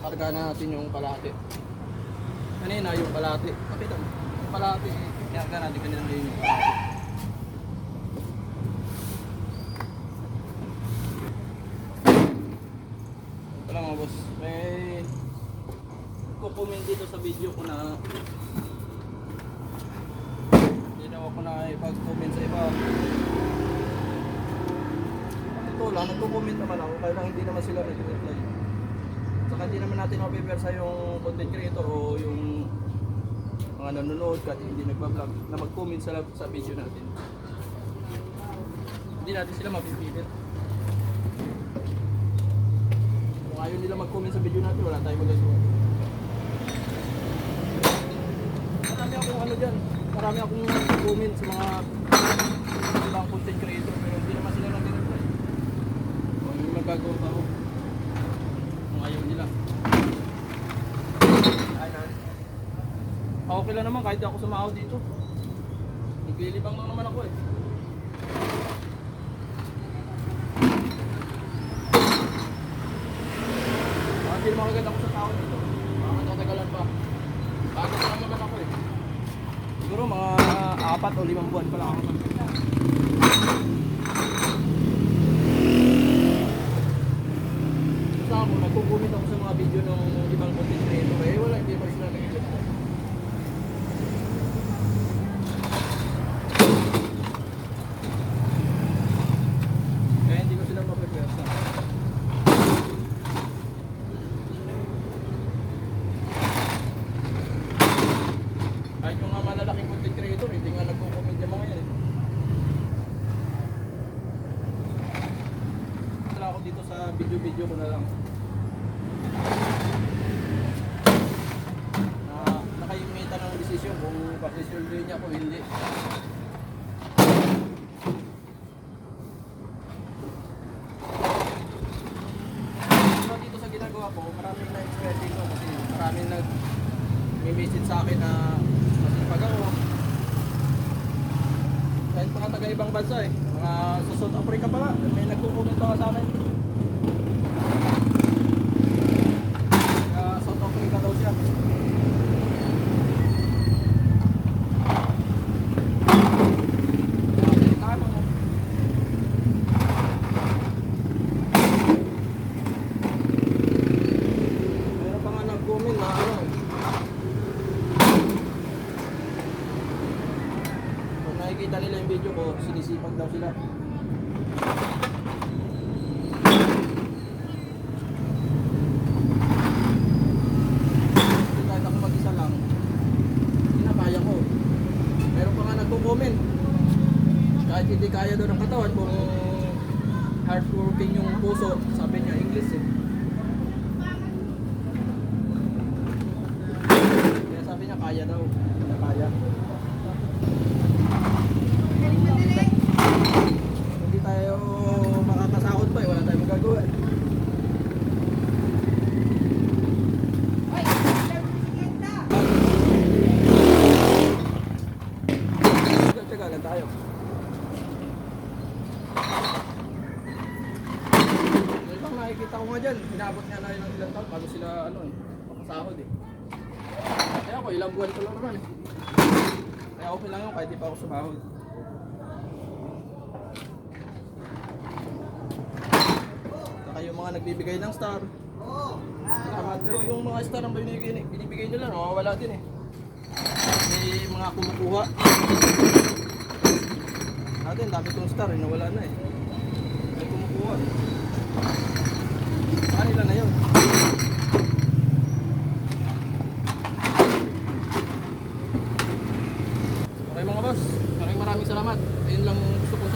karga na natin yung kalahati. Kanina yung kalahati. Nakita mo? Yung kalahati, karga natin kanina yung kalahati. Ito lang mga boss. May kukumin dito sa video ko na hindi na ako na ipag-comment sa iba. Ito lang, nagko-comment naman ako kaya lang hindi naman sila nag-reply. Saka hindi naman natin mapipersa yung content creator o yung mga nanonood kahit hindi nagbablog na mag-comment sa video natin. Hindi natin sila mapipilit. Kung ayaw nila mag-comment sa video natin, wala tayong magagawa. Marami akong ano dyan, marami akong comment sa mga ibang content creator pero hindi naman sila nag-reply. Kung may magagawa pa ako. Kung ayaw nila. Okay lang naman kahit ako sumahaw dito. Naglilibang lang naman ako eh. Hindi naman agad ako sa tao dito. Baka matagalan pa. Bago pa naman ako eh. Siguro mga 4 o 5 buwan pa lang ako. Basta ako, nagkukumit ako sa mga video ng ibang content creator. Eh wala, hindi pa sila nag-reply. Kaya hindi ko sila ma-prepare sa kahit yung mga malalaking content creator, hindi nga nagko-comment yung mga yan. Tala ako dito sa video ko na lang. Nakaimita ng desisyon kung pakisulduin niya o hindi. So, dito sa ginagawa ko, maraming na-expert dito kasi maraming nag-message sa akin na pag ako kahit mga taga ibang bansa eh, mga sa South Africa pala, may nagkukomento ka sa akin. Kaya South Africa daw siya. Meron pa nga nag-comment na ano nakikita nila yung video ko, sinisipag daw sila. Kasi kahit ako mag-isa lang, hindi na kaya ko. Meron pa nga nagko-comment. Kahit hindi kaya doon ng katawan, kung hardworking yung puso, sabi niya English eh. Kaya sabi niya kaya daw. Kaya. Hindi tayo makakasahod pa eh, wala tayong magagawa eh. Tsaga-tsaga tayo. Ibang nakikita ko nga dyan, inabot nga na ilang taon bago sila ano eh, makasahod eh. Kaya ako ilang buwan ko lang naman eh. Kaya okay lang yun kahit di pa ako sumahod. Saka yung mga nagbibigay ng star. Salamat. Pero yung mga star ang binibigay nila, nawawala din eh. May mga kumukuha. Natin, dami kong star eh, nawala na eh. May kumukuha. Kanila na yun. Okay mga boss, maraming salamat. Ayun lang gusto ko